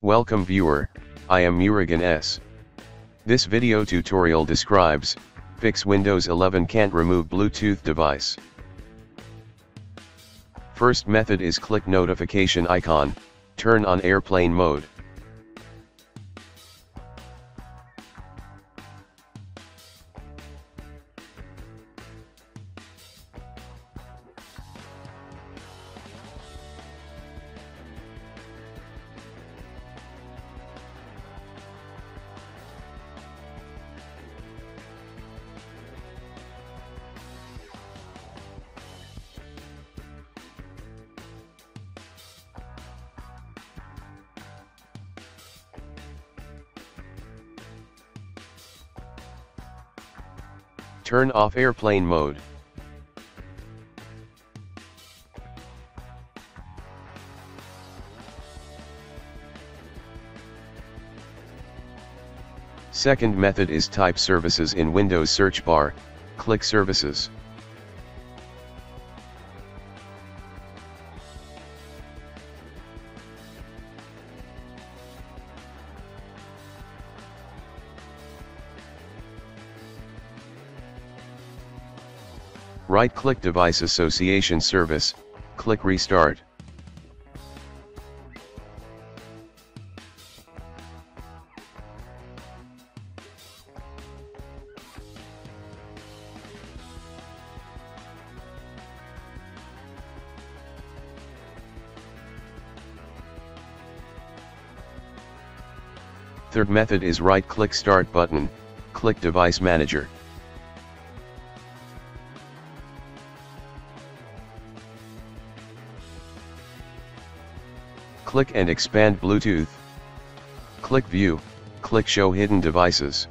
Welcome viewer, I am Murugan S. This video tutorial describes, fix Windows 11 can't remove Bluetooth device. First method is click notification icon, turn on airplane mode. Turn off airplane mode. Second method is type services in Windows search bar, click services. Right-click Device Association Service, click Restart. Third method is right-click Start button, click Device Manager. Click and expand Bluetooth. Click View, click Show Hidden Devices.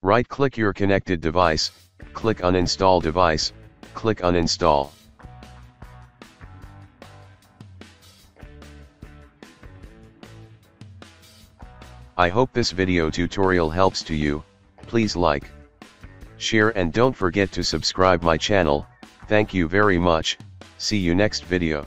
Right-click your connected device, click Uninstall Device, click Uninstall. I hope this video tutorial helps to you. Please like, share and don't forget to subscribe my channel. Thank you very much. See you next video.